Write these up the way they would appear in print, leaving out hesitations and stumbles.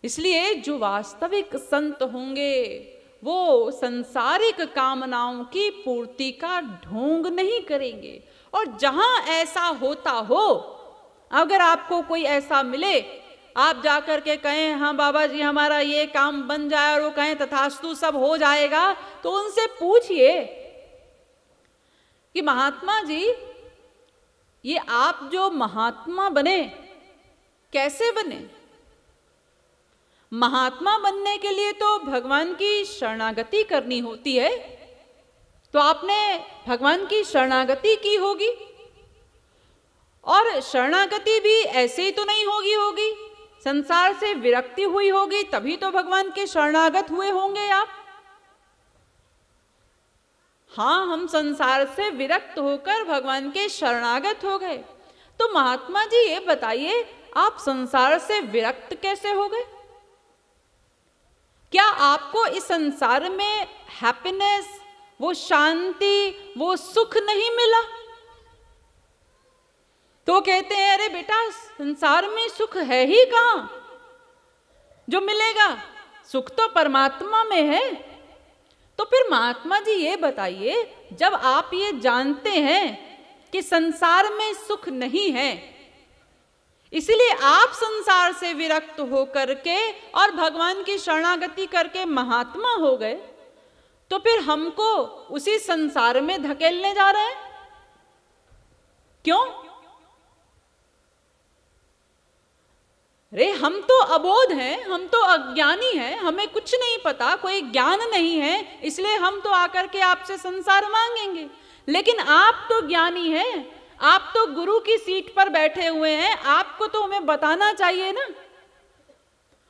इसलिए जो वास्तविक संत होंगे वो संसारिक कामनाओं की पूर्ति का ढोंग नहीं करेंगे। और जहां ऐसा होता हो, अगर आपको कोई ऐसा मिले, आप जाकर के कहें हाँ बाबा जी हमारा ये काम बन जाए, और वो कहें तथास्तु सब हो जाएगा, तो उनसे पूछिए कि महात्मा जी ये आप जो महात्मा बने कैसे बने? महात्मा बनने के लिए तो भगवान की शरणागति करनी होती है, तो आपने भगवान की शरणागति की होगी, और शरणागति भी ऐसे ही तो नहीं होगी, संसार से विरक्ति हुई होगी, तभी तो भगवान के शरणागत हुए होंगे आप। हाँ, हम संसार से विरक्त होकर भगवान के शरणागत हो गए। तो महात्मा जी ये बताइए, आप संसार से विरक्त कैसे हो गए? क्या आपको इस संसार में हैप्पीनेस, वो शांति, वो सुख नहीं मिला? तो कहते हैं अरे बेटा संसार में सुख है ही कहां जो मिलेगा, सुख तो परमात्मा में है। तो फिर महात्मा जी ये बताइए, जब आप ये जानते हैं कि संसार में सुख नहीं है, इसलिए आप संसार से विरक्त होकर के और भगवान की शरणागति करके महात्मा हो गए, तो फिर हमको उसी संसार में धकेलने जा रहे हैं क्यों? अरे हम तो अबोध हैं, हम तो अज्ञानी हैं, हमें कुछ नहीं पता, कोई ज्ञान नहीं है, इसलिए हम तो आकर के आपसे संसार मांगेंगे। लेकिन आप तो ज्ञानी हैं, आप तो गुरु की सीट पर बैठे हुए हैं, आपको तो हमें बताना चाहिए ना,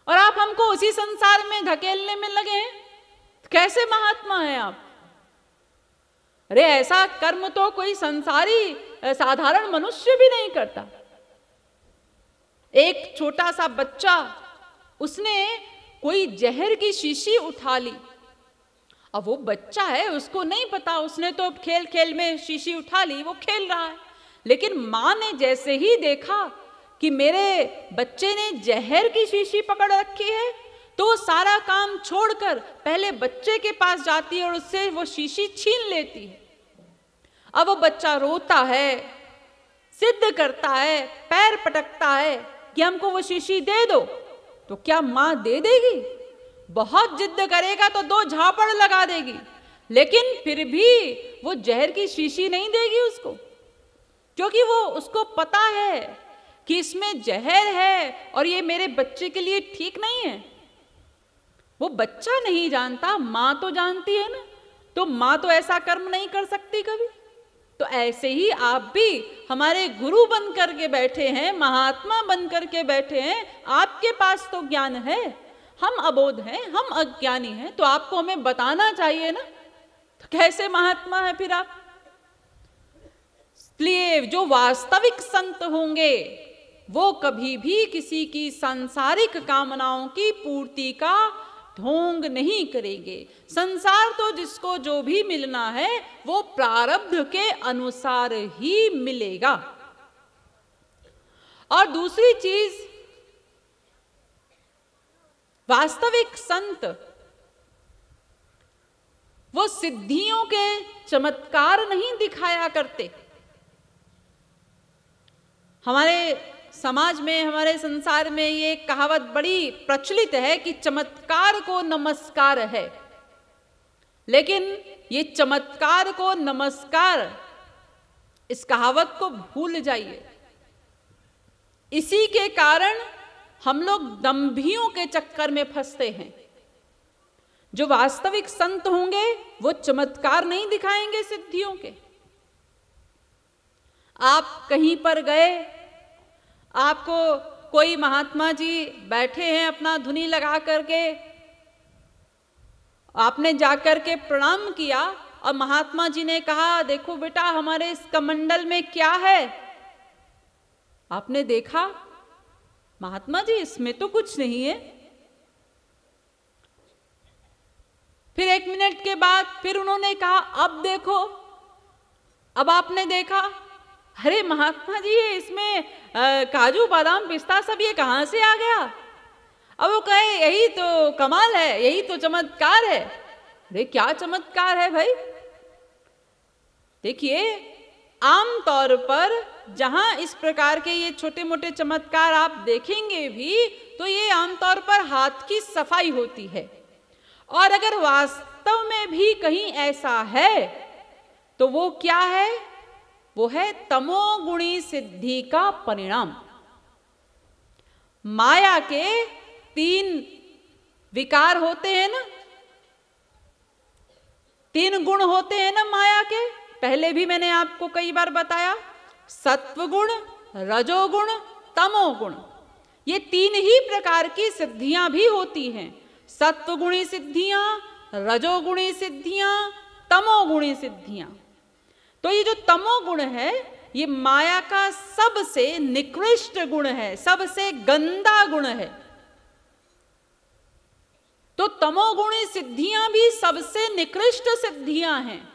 और आप हमको उसी संसार में धकेलने में लगे हैं। कैसे महात्मा हैं आप? अरे ऐसा कर्म तो कोई संसारी साधारण मनुष्य भी नहीं करता। एक छोटा सा बच्चा, उसने कोई जहर की शीशी उठा ली। अब वो बच्चा है, उसको नहीं पता, उसने तो खेल खेल में शीशी उठा ली, वो खेल रहा है। लेकिन माँ ने जैसे ही देखा कि मेरे बच्चे ने जहर की शीशी पकड़ रखी है, तो सारा काम छोड़कर पहले बच्चे के पास जाती है और उससे वो शीशी छीन लेती है। अब वो बच्चा रोता है, सिद्ध करता है, पैर पटकता है कि हमको वो शीशी दे दो। तो क्या माँ दे देगी? बहुत जिद करेगा तो 2 झापड़ लगा देगी, लेकिन फिर भी वो जहर की शीशी नहीं देगी उसको, क्योंकि वो उसको पता है कि इसमें जहर है और ये मेरे बच्चे के लिए ठीक नहीं है। वो बच्चा नहीं जानता, माँ तो जानती है ना, तो माँ तो ऐसा कर्म नहीं कर सकती कभी। तो ऐसे ही आप भी हमारे गुरु बन करके बैठे हैं, महात्मा बन करके बैठे हैं, आपके पास तो ज्ञान है, हम अबोध हैं, हम अज्ञानी हैं, तो आपको हमें बताना चाहिए ना। तो कैसे महात्मा है फिर आप? इसलिए जो वास्तविक संत होंगे वो कभी भी किसी की सांसारिक कामनाओं की पूर्ति का ढोंग नहीं करेंगे। संसार तो जिसको जो भी मिलना है वो प्रारब्ध के अनुसार ही मिलेगा। और दूसरी चीज, वास्तविक संत वो सिद्धियों के चमत्कार नहीं दिखाया करते। हमारे समाज में, हमारे संसार में ये कहावत बड़ी प्रचलित है कि चमत्कार को नमस्कार है, लेकिन ये चमत्कार को नमस्कार, इस कहावत को भूल जाइए। इसी के कारण हम लोग दंभियों के चक्कर में फंसते हैं। जो वास्तविक संत होंगे वो चमत्कार नहीं दिखाएंगे सिद्धियों के। आप कहीं पर गए, आपको कोई महात्मा जी बैठे हैं अपना धुनी लगा करके, आपने जाकर के प्रणाम किया और महात्मा जी ने कहा देखो बेटा हमारे इस कमंडल में क्या है। आपने देखा महात्मा जी इसमें तो कुछ नहीं है। फिर 1 मिनट के बाद फिर उन्होंने कहा अब देखो। अब आपने देखा, अरे महात्मा जी इसमें काजू बादाम पिस्ता सब ये कहां से आ गया? अब वो कहे यही तो कमाल है, यही तो चमत्कार है। अरे क्या चमत्कार है भाई? देखिए, आमतौर पर जहां इस प्रकार के ये छोटे मोटे चमत्कार आप देखेंगे भी, तो ये आमतौर पर हाथ की सफाई होती है। और अगर वास्तव में भी कहीं ऐसा है तो वो क्या है? वो है तमोगुणी सिद्धि का परिणाम। माया के 3 विकार होते हैं ना, 3 गुण होते हैं ना माया के। पहले भी मैंने आपको कई बार बताया, सत्वगुण, रजोगुण, तमोगुण। ये 3 ही प्रकार की सिद्धियां भी होती हैं। सत्वगुणी सिद्धियां, रजोगुणी सिद्धियां, तमोगुणी सिद्धियां। तो ये जो तमोगुण है, ये माया का सबसे निकृष्ट गुण है, सबसे गंदा गुण है। तो तमोगुणी सिद्धियां भी सबसे निकृष्ट सिद्धियां हैं।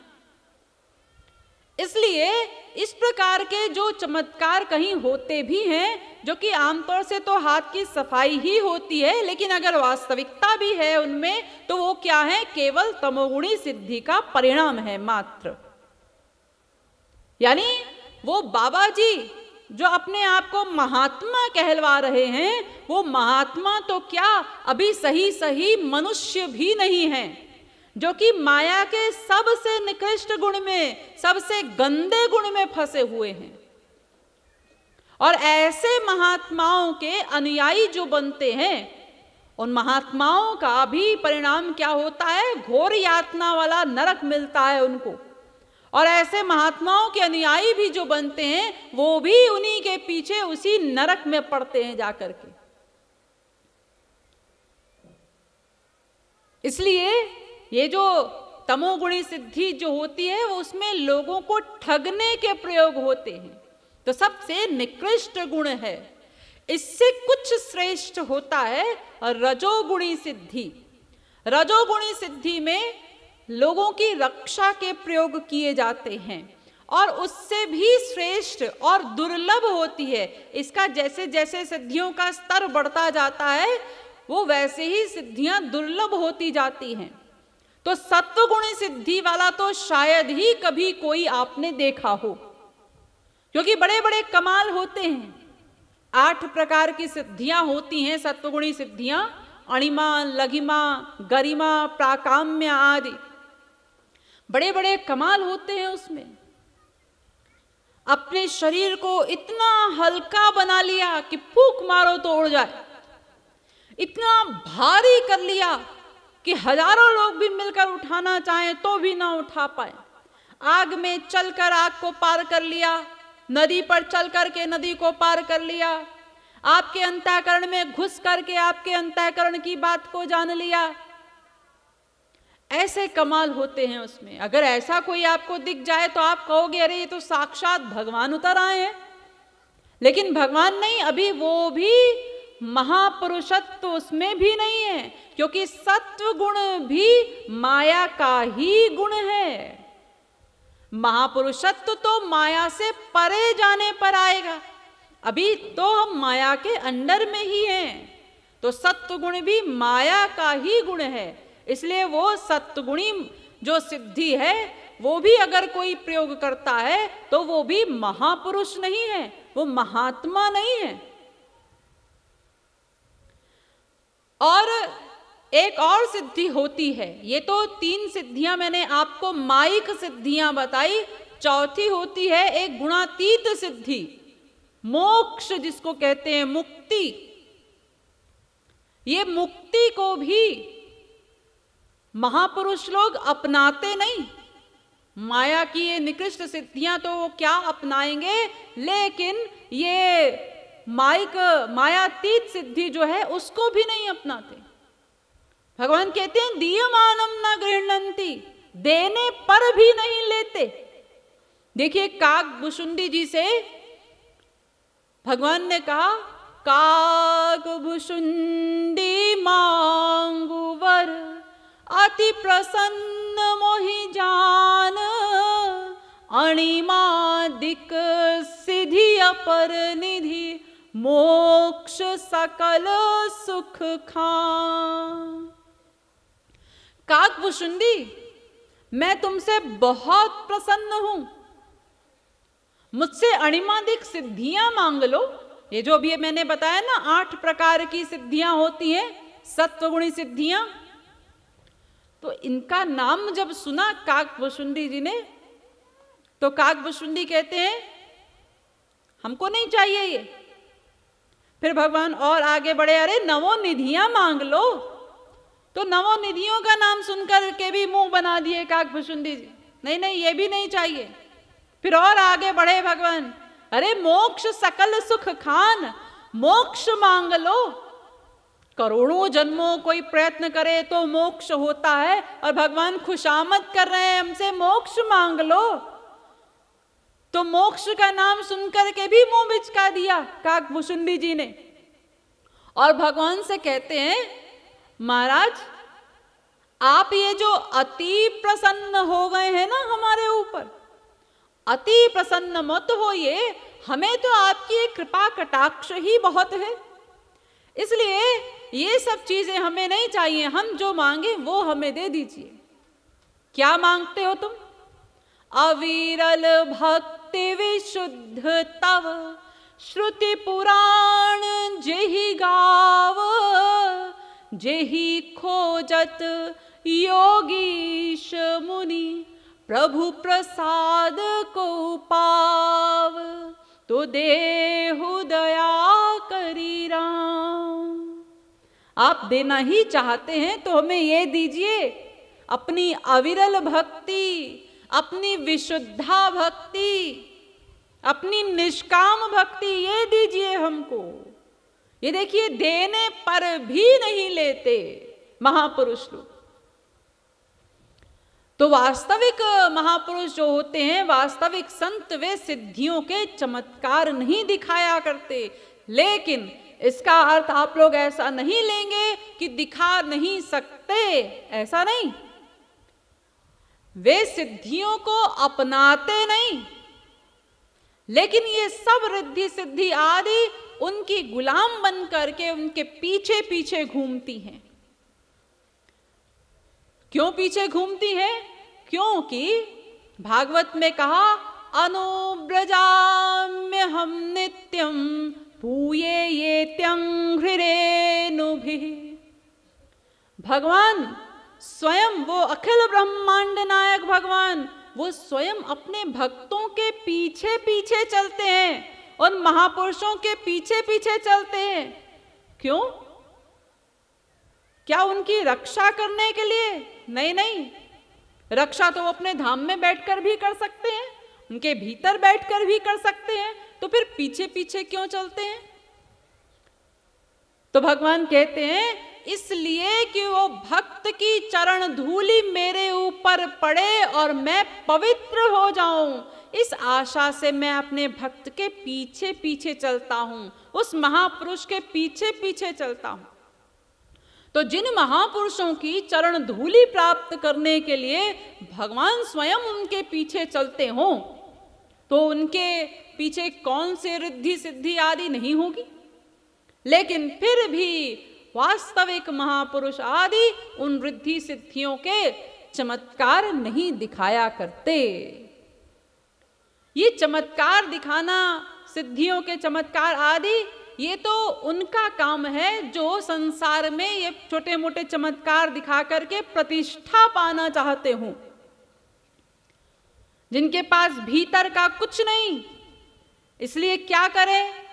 इसलिए इस प्रकार के जो चमत्कार कहीं होते भी हैं, जो कि आमतौर से तो हाथ की सफाई ही होती है, लेकिन अगर वास्तविकता भी है उनमें, तो वो क्या है? केवल तमोगुणी सिद्धि का परिणाम है मात्र। यानी वो बाबा जी जो अपने आप को महात्मा कहलवा रहे हैं, वो महात्मा तो क्या, अभी सही सही मनुष्य भी नहीं है, जो कि माया के सबसे निकृष्ट गुण में, सबसे गंदे गुण में फंसे हुए हैं। और ऐसे महात्माओं के अनुयायी जो बनते हैं, उन महात्माओं का भी परिणाम क्या होता है? घोर यातना वाला नरक मिलता है उनको। और ऐसे महात्माओं के अनुयायी भी जो बनते हैं, वो भी उन्हीं के पीछे उसी नरक में पड़ते हैं जाकर के। इसलिए ये जो तमोगुणी सिद्धि जो होती है, वो उसमें लोगों को ठगने के प्रयोग होते हैं, तो सबसे निकृष्ट गुण है। इससे कुछ श्रेष्ठ होता है रजोगुणी सिद्धि। रजोगुणी सिद्धि में लोगों की रक्षा के प्रयोग किए जाते हैं, और उससे भी श्रेष्ठ और दुर्लभ होती है। इसका जैसे जैसे सिद्धियों का स्तर बढ़ता जाता है, वो वैसे ही सिद्धियां दुर्लभ होती जाती हैं। तो सत्वगुणी सिद्धि वाला तो शायद ही कभी कोई आपने देखा हो, क्योंकि बड़े बड़े कमाल होते हैं। 8 प्रकार की सिद्धियां होती हैं सत्वगुणी सिद्धियां, अणिमा, लघिमा, गरिमा, प्राकाम्य आदि। बड़े बड़े कमाल होते हैं उसमें। अपने शरीर को इतना हल्का बना लिया कि फूंक मारो तो उड़ जाए, इतना भारी कर लिया कि हजारों लोग भी मिलकर उठाना चाहें तो भी ना उठा पाए। आग में चलकर आग को पार कर लिया, नदी पर चल करके नदी को पार कर लिया, आपके अंतःकरण में घुस करके आपके अंतःकरण की बात को जान लिया। ऐसे कमाल होते हैं उसमें। अगर ऐसा कोई आपको दिख जाए तो आप कहोगे अरे ये तो साक्षात भगवान उतर आए हैं। लेकिन भगवान नहीं, अभी वो भी महापुरुषत्व उसमें भी नहीं है, क्योंकि सत्व गुण भी माया का ही गुण है। महापुरुषत्व तो माया से परे जाने पर आएगा, अभी तो हम माया के अंडर में ही हैं। तो सत्व गुण भी माया का ही गुण है। इसलिए वो सत्वगुणी जो सिद्धि है, वो भी अगर कोई प्रयोग करता है तो वो भी महापुरुष नहीं है, वो महात्मा नहीं है। और एक और सिद्धि होती है, ये तो 3 सिद्धियां मैंने आपको माइक सिद्धियां बताई। चौथी होती है एक गुणातीत सिद्धि, मोक्ष जिसको कहते हैं, मुक्ति। ये मुक्ति को भी महापुरुष लोग अपनाते नहीं। माया की ये निकृष्ट सिद्धियां तो वो क्या अपनाएंगे, लेकिन ये मायातीत सिद्धि जो है उसको भी नहीं अपनाते। भगवान कहते हैं दीयमानम न गृह्णन्ति, देने पर भी नहीं लेते। देखिए काकभुशुंडी जी से भगवान ने कहा, काकभुशुंडी मांगू वर, अति प्रसन्न मोहि जान, अणिमादिक सिद्धि अपर निधि, मोक्ष मोक्ष सकल सुख खान। काकभूषुंडी, मैं तुमसे बहुत प्रसन्न हूं, मुझसे अणिमादिक सिद्धियां मांग लो। ये जो अभी मैंने बताया ना 8 प्रकार की सिद्धियां होती हैं, सत्वगुणी सिद्धियां, तो इनका नाम जब सुना काकभूषुंडी जी ने, तो काकभूषुंडी कहते हैं हमको नहीं चाहिए ये। फिर भगवान और आगे बढ़े, अरे नवोनिधियां मांग लो। तो नवोनिधियों का नाम सुनकर के भी मुंह बना दिए काकभूषुंडी जी, नहीं नहीं ये भी नहीं चाहिए। फिर और आगे बढ़े भगवान, अरे मोक्ष सकल सुख खान, मोक्ष मांग लो। करोड़ों जन्मों कोई प्रयत्न करे तो मोक्ष होता है, और भगवान खुशामद कर रहे हैं हमसे, मोक्ष मांग लो। तो मोक्ष का नाम सुनकर के भी मुंह बिचका दिया काकभूषुंडी जी ने, और भगवान से कहते हैं महाराज, आप ये जो अति प्रसन्न हो गए हैं ना हमारे ऊपर, अति प्रसन्न मत होइए, हमें तो आपकी कृपा कटाक्ष ही बहुत है, इसलिए ये सब चीजें हमें नहीं चाहिए, हम जो मांगे वो हमें दे दीजिए। क्या मांगते हो तुम? अविरल भक्ति विशुद्ध तव, श्रुति पुराण जेहि गाव, जेहि खोजत योगीश मुनि, प्रभु प्रसाद को पाव, तो देहु दया करी राम। आप देना ही चाहते हैं तो हमें ये दीजिए, अपनी अविरल भक्ति, अपनी विशुद्धा भक्ति, अपनी निष्काम भक्ति, ये दीजिए हमको। ये देखिए, देने पर भी नहीं लेते महापुरुष लोग। तो वास्तविक महापुरुष जो होते हैं, वास्तविक संत, वे सिद्धियों के चमत्कार नहीं दिखाया करते। लेकिन इसका अर्थ आप लोग ऐसा नहीं लेंगे कि दिखा नहीं सकते, ऐसा नहीं। वे सिद्धियों को अपनाते नहीं, लेकिन ये सब रिद्धि सिद्धि आदि उनकी गुलाम बन करके उनके पीछे पीछे घूमती हैं। क्यों पीछे घूमती है? क्योंकि भागवत में कहा, अनुब्रजाम्य हम नित्यम पूये ये त्यंघ्रिरेनुभिः। भगवान स्वयं, वो अखिल ब्रह्मांड नायक भगवान, वो स्वयं अपने भक्तों के पीछे पीछे चलते हैं, उन महापुरुषों के पीछे पीछे चलते हैं। क्यों? क्या उनकी रक्षा करने के लिए? नहीं नहीं, रक्षा तो अपने धाम में बैठकर भी कर सकते हैं, उनके भीतर बैठकर भी कर सकते हैं, तो फिर पीछे पीछे क्यों चलते हैं? तो भगवान कहते हैं इसलिए कि वो भक्त की चरण धूलि मेरे ऊपर पड़े और मैं पवित्र हो जाऊं, इस आशा से मैं अपने भक्त के पीछे पीछे चलता हूं, उस महापुरुष के पीछे पीछे चलता हूं। तो जिन महापुरुषों की चरण धूलि प्राप्त करने के लिए भगवान स्वयं उनके पीछे चलते हों, तो उनके पीछे कौन से रिद्धि सिद्धि आदि नहीं होगी। लेकिन फिर भी वास्तविक महापुरुष आदि उन रिद्धि सिद्धियों के चमत्कार नहीं दिखाया करते। ये चमत्कार दिखाना, सिद्धियों के चमत्कार आदि, ये तो उनका काम है जो संसार में ये छोटे मोटे चमत्कार दिखा करके प्रतिष्ठा पाना चाहते हों, जिनके पास भीतर का कुछ नहीं। इसलिए क्या करें?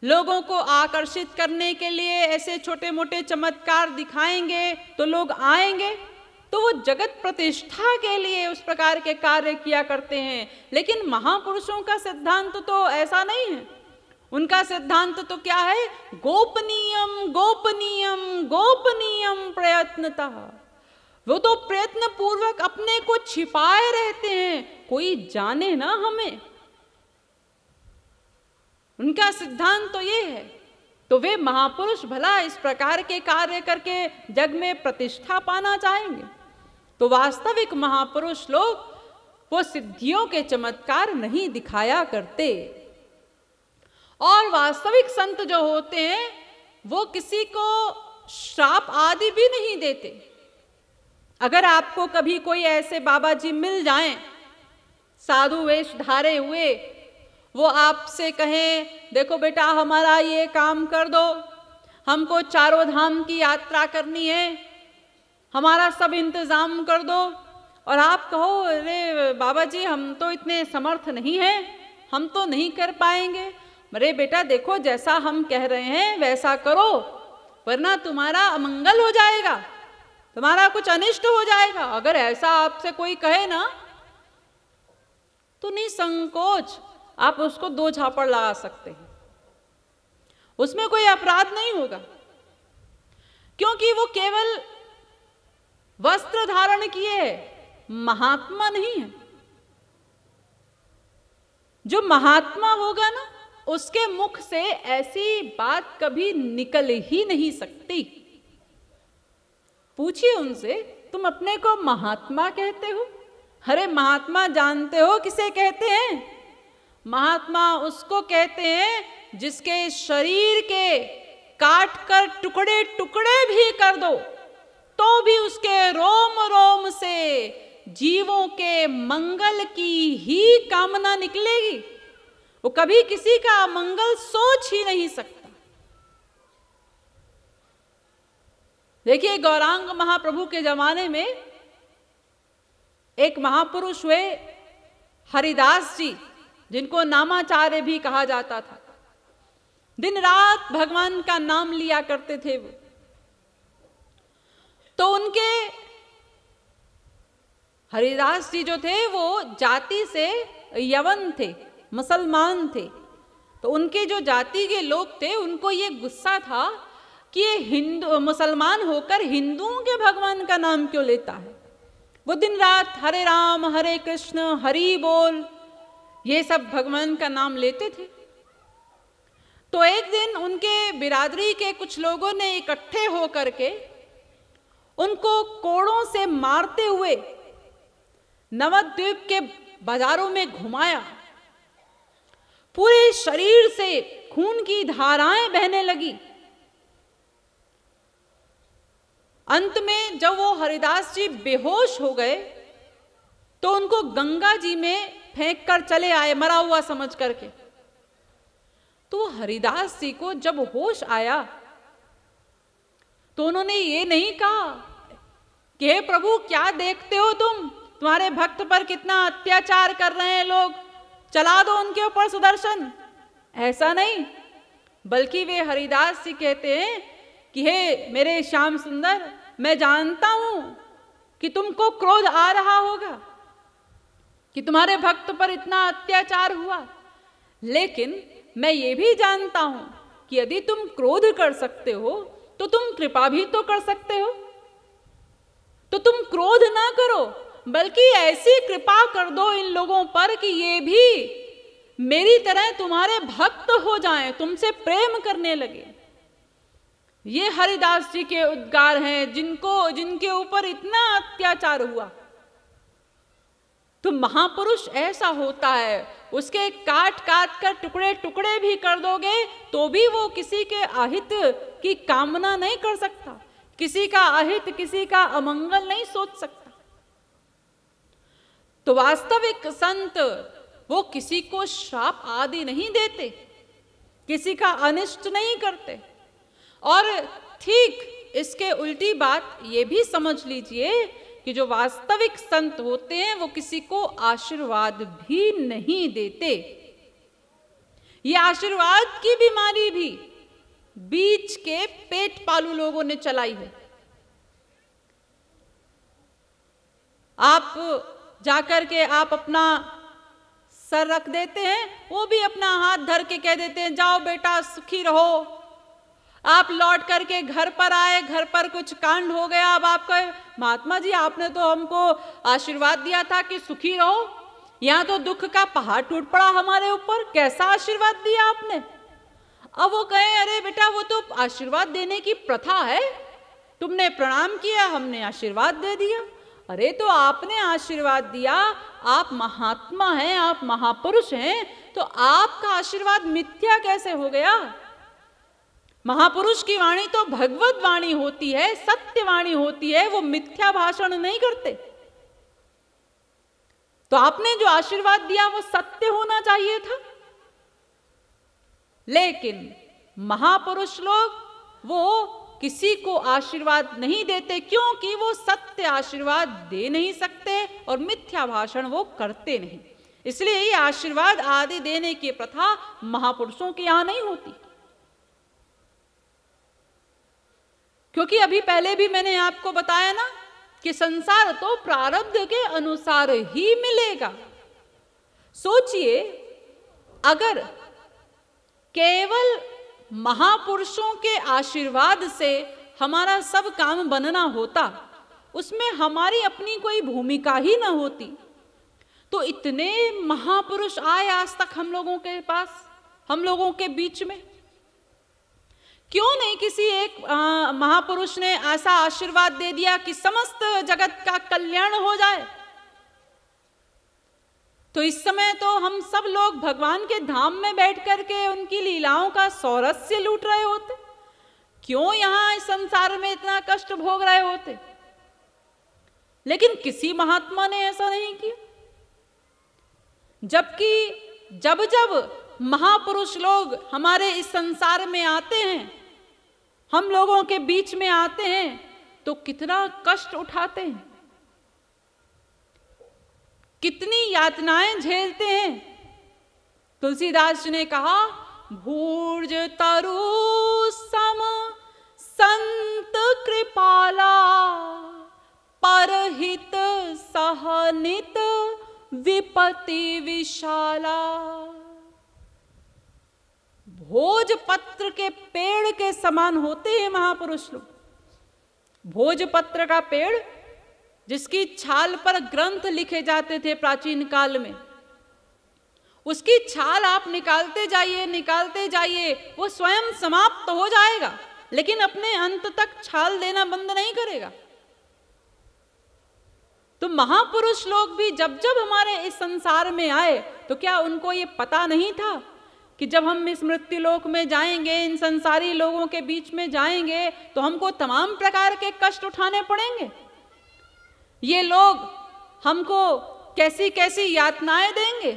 लोगों को आकर्षित करने के लिए ऐसे छोटे मोटे चमत्कार दिखाएंगे तो लोग आएंगे, तो वो जगत प्रतिष्ठा के लिए उस प्रकार के कार्य किया करते हैं। लेकिन महापुरुषों का सिद्धांत तो ऐसा नहीं है। उनका सिद्धांत तो क्या है? गोपनीयम गोपनीयम गोपनीयम प्रयत्नतः। वो तो प्रयत्न पूर्वक अपने को छिपाए रहते हैं, कोई जाने ना हमें। उनका सिद्धांत तो ये है। तो वे महापुरुष भला इस प्रकार के कार्य करके जग में प्रतिष्ठा पाना चाहेंगे? तो वास्तविक महापुरुष लोग वो सिद्धियों के चमत्कार नहीं दिखाया करते। और वास्तविक संत जो होते हैं वो किसी को श्राप आदि भी नहीं देते। अगर आपको कभी कोई ऐसे बाबा जी मिल जाएं, साधु वेश धारे हुए, वो आपसे कहें देखो बेटा हमारा ये काम कर दो, हमको चारों धाम की यात्रा करनी है, हमारा सब इंतजाम कर दो, और आप कहो अरे बाबा जी हम तो इतने समर्थ नहीं हैं, हम तो नहीं कर पाएंगे। अरे बेटा देखो जैसा हम कह रहे हैं वैसा करो, वरना तुम्हारा अमंगल हो जाएगा, तुम्हारा कुछ अनिष्ट हो जाएगा। अगर ऐसा आपसे कोई कहे ना तो निसंकोच आप उसको 2 झापड़ लगा सकते हैं, उसमें कोई अपराध नहीं होगा, क्योंकि वो केवल वस्त्र धारण किए है, महात्मा नहीं है। जो महात्मा होगा ना उसके मुख से ऐसी बात कभी निकल ही नहीं सकती। पूछिए उनसे तुम अपने को महात्मा कहते हो? अरे महात्मा जानते हो किसे कहते हैं? महात्मा उसको कहते हैं जिसके शरीर के काट कर टुकड़े टुकड़े भी कर दो तो भी उसके रोम रोम से जीवों के मंगल की ही कामना निकलेगी। वो कभी किसी का मंगल सोच ही नहीं सकता। देखिए गौरांग महाप्रभु के जमाने में एक महापुरुष हुए हरिदास जी, जिनको नामाचार्य भी कहा जाता था। दिन रात भगवान का नाम लिया करते थे वो। तो उनके हरिदास जी जो थे वो जाति से यवन थे, मुसलमान थे। तो उनके जो जाति के लोग थे उनको ये गुस्सा था कि ये हिंदू मुसलमान होकर हिंदुओं के भगवान का नाम क्यों लेता है। वो दिन रात हरे राम हरे कृष्ण हरि बोल ये सब भगवान का नाम लेते थे। तो एक दिन उनके बिरादरी के कुछ लोगों ने इकट्ठे होकर के उनको कोड़ों से मारते हुए नवद्वीप के बाजारों में घुमाया। पूरे शरीर से खून की धाराएं बहने लगी। अंत में जब वो हरिदास जी बेहोश हो गए तो उनको गंगा जी में फेंक कर चले आए, मरा हुआ समझ करके। तो हरिदास जी को जब होश आया तो उन्होंने ये नहीं कहा कि हे प्रभु क्या देखते हो तुम, तुम्हारे भक्त पर कितना अत्याचार कर रहे हैं लोग, चला दो उनके ऊपर सुदर्शन। ऐसा नहीं, बल्कि वे हरिदास जी कहते हैं कि हे मेरे श्याम सुंदर, मैं जानता हूं कि तुमको क्रोध आ रहा होगा कि तुम्हारे भक्त पर इतना अत्याचार हुआ, लेकिन मैं ये भी जानता हूं कि यदि तुम क्रोध कर सकते हो तो तुम कृपा भी तो कर सकते हो। तो तुम क्रोध ना करो, बल्कि ऐसी कृपा कर दो इन लोगों पर कि ये भी मेरी तरह तुम्हारे भक्त हो जाएं, तुमसे प्रेम करने लगे। ये हरिदास जी के उद्गार हैं जिनके ऊपर इतना अत्याचार हुआ। तो महापुरुष ऐसा होता है, उसके काट काट कर टुकड़े टुकड़े भी कर दोगे तो भी वो किसी के अहित की कामना नहीं कर सकता, किसी का अहित किसी का अमंगल नहीं सोच सकता। तो वास्तविक संत वो किसी को श्राप आदि नहीं देते, किसी का अनिष्ट नहीं करते। और ठीक इसके उल्टी बात ये भी समझ लीजिए कि जो वास्तविक संत होते हैं वो किसी को आशीर्वाद भी नहीं देते। ये आशीर्वाद की बीमारी भी बीच के पेट पालू लोगों ने चलाई है। आप जाकर के आप अपना सर रख देते हैं, वो भी अपना हाथ धर के कह देते हैं जाओ बेटा सुखी रहो। आप लौट करके घर पर आए, घर पर कुछ कांड हो गया, अब आप कहे महात्मा जी आपने तो हमको आशीर्वाद दिया था कि सुखी रहो, यहाँ तो दुख का पहाड़ टूट पड़ा हमारे ऊपर, कैसा आशीर्वाद दिया आपने। अब वो कहे अरे बेटा वो तो आशीर्वाद देने की प्रथा है, तुमने प्रणाम किया हमने आशीर्वाद दे दिया। अरे तो आपने आशीर्वाद दिया, आप महात्मा हैं, आप महापुरुष हैं, तो आपका आशीर्वाद मिथ्या कैसे हो गया? महापुरुष की वाणी तो भगवत वाणी होती है, सत्य वाणी होती है, वो मिथ्या भाषण नहीं करते। तो आपने जो आशीर्वाद दिया वो सत्य होना चाहिए था। लेकिन महापुरुष लोग वो किसी को आशीर्वाद नहीं देते, क्योंकि वो सत्य आशीर्वाद दे नहीं सकते और मिथ्या भाषण वो करते नहीं। इसलिए ये आशीर्वाद आदि देने की प्रथा महापुरुषों के यहां नहीं होती। क्योंकि अभी पहले भी मैंने आपको बताया ना कि संसार तो प्रारब्ध के अनुसार ही मिलेगा। सोचिए, अगर केवल महापुरुषों के आशीर्वाद से हमारा सब काम बनना होता, उसमें हमारी अपनी कोई भूमिका ही न होती, तो इतने महापुरुष आए आज तक हम लोगों के पास, हम लोगों के बीच में। क्यों नहीं किसी एक महापुरुष ने ऐसा आशीर्वाद दे दिया कि समस्त जगत का कल्याण हो जाए? तो इस समय तो हम सब लोग भगवान के धाम में बैठ करके उनकी लीलाओं का सौरस्य लूट रहे होते। क्यों यहाँ इस संसार में इतना कष्ट भोग रहे होते? लेकिन किसी महात्मा ने ऐसा नहीं किया। जबकि जब जब महापुरुष लोग हमारे इस संसार में आते हैं, हम लोगों के बीच में आते हैं, तो कितना कष्ट उठाते हैं, कितनी यातनाएं झेलते हैं। तुलसीदास जी ने कहा, भूर्ज तरु सम संत कृपाला, परहित सहनित विपत्ति विशाला। भोजपत्र के पेड़ के समान होते हैं महापुरुष लोग। भोजपत्र का पेड़, जिसकी छाल पर ग्रंथ लिखे जाते थे प्राचीन काल में, उसकी छाल आप निकालते जाइए, वो स्वयं समाप्त हो जाएगा, लेकिन अपने अंत तक छाल देना बंद नहीं करेगा। तो महापुरुष लोग भी जब जब हमारे इस संसार में आए, तो क्या उनको ये पता नहीं था कि जब हम इस मृत्युलोक में जाएंगे, इन संसारी लोगों के बीच में जाएंगे, तो हमको तमाम प्रकार के कष्ट उठाने पड़ेंगे? ये लोग हमको कैसी कैसी यातनाएं देंगे।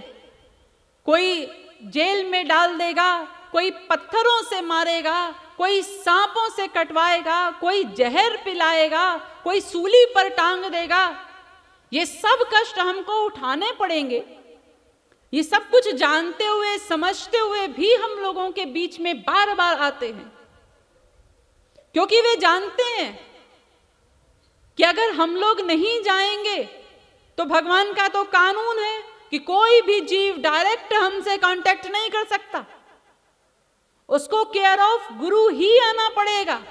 कोई जेल में डाल देगा, कोई पत्थरों से मारेगा, कोई सांपों से कटवाएगा, कोई जहर पिलाएगा, कोई सूली पर टांग देगा। ये सब कष्ट हमको उठाने पड़ेंगे। ये सब कुछ जानते हुए, समझते हुए भी हम लोगों के बीच में बार बार आते हैं, क्योंकि वे जानते हैं कि अगर हम लोग नहीं जाएंगे तो भगवान का तो कानून है कि कोई भी जीव डायरेक्ट हमसे कांटेक्ट नहीं कर सकता, उसको केयर ऑफ गुरु ही आना पड़ेगा।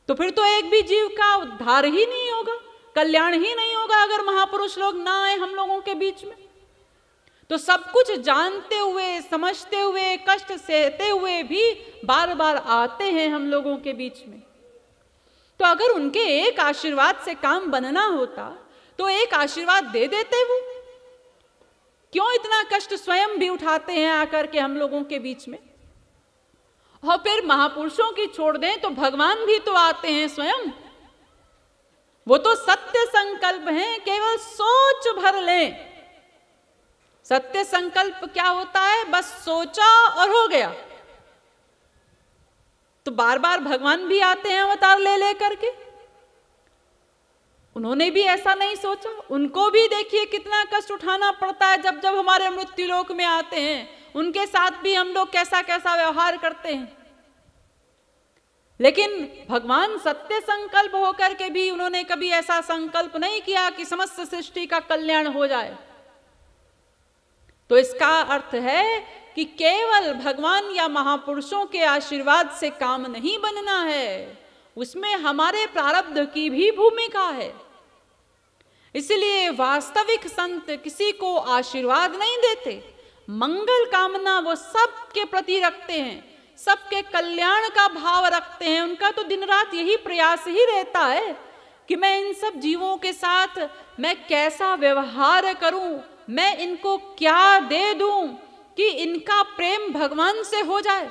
तो फिर तो एक भी जीव का उद्धार ही नहीं होगा, कल्याण ही नहीं होगा, अगर महापुरुष लोग ना आए हम लोगों के बीच में। तो सब कुछ जानते हुए, समझते हुए, कष्ट सहते हुए भी बार बार आते हैं हम लोगों के बीच में। तो अगर उनके एक आशीर्वाद से काम बनना होता, तो एक आशीर्वाद दे देते वो। क्यों इतना कष्ट स्वयं भी उठाते हैं आकर के हम लोगों के बीच में? और फिर महापुरुषों की छोड़ दें तो भगवान भी तो आते हैं स्वयं। वो तो सत्य संकल्प हैं, केवल सोच भर लें। सत्य संकल्प क्या होता है? बस सोचा और हो गया। तो बार बार भगवान भी आते हैं अवतार ले लेकर के। उन्होंने भी ऐसा नहीं सोचा, उनको भी देखिए कितना कष्ट उठाना पड़ता है जब जब हमारे मृत्युलोक में आते हैं। उनके साथ भी हम लोग कैसा कैसा व्यवहार करते हैं। लेकिन भगवान सत्य संकल्प होकर के भी उन्होंने कभी ऐसा संकल्प नहीं किया कि समस्त सृष्टि का कल्याण हो जाए। तो इसका अर्थ है कि केवल भगवान या महापुरुषों के आशीर्वाद से काम नहीं बनना है, उसमें हमारे प्रारब्ध की भी भूमिका है। इसलिए वास्तविक संत किसी को आशीर्वाद नहीं देते, मंगल कामना वो सबके प्रति रखते हैं, सबके कल्याण का भाव रखते हैं। उनका तो दिन रात यही प्रयास ही रहता है कि मैं इन सब जीवों के साथ मैं कैसा व्यवहार करूं, मैं इनको क्या दे दूं, कि इनका प्रेम भगवान से हो जाए,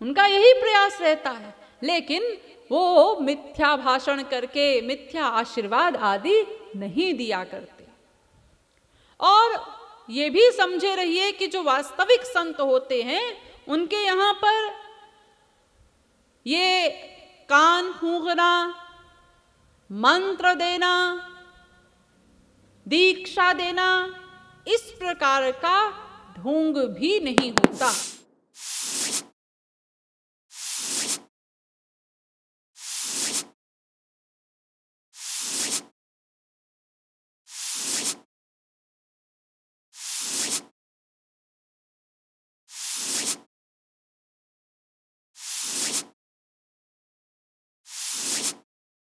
उनका यही प्रयास रहता है। लेकिन वो मिथ्या भाषण करके मिथ्या आशीर्वाद आदि नहीं दिया करते। और ये भी समझे रहिए कि जो वास्तविक संत होते हैं उनके यहाँ पर ये कान फूंकना, मंत्र देना, दीक्षा देना, इस प्रकार का ढोंग भी नहीं होता।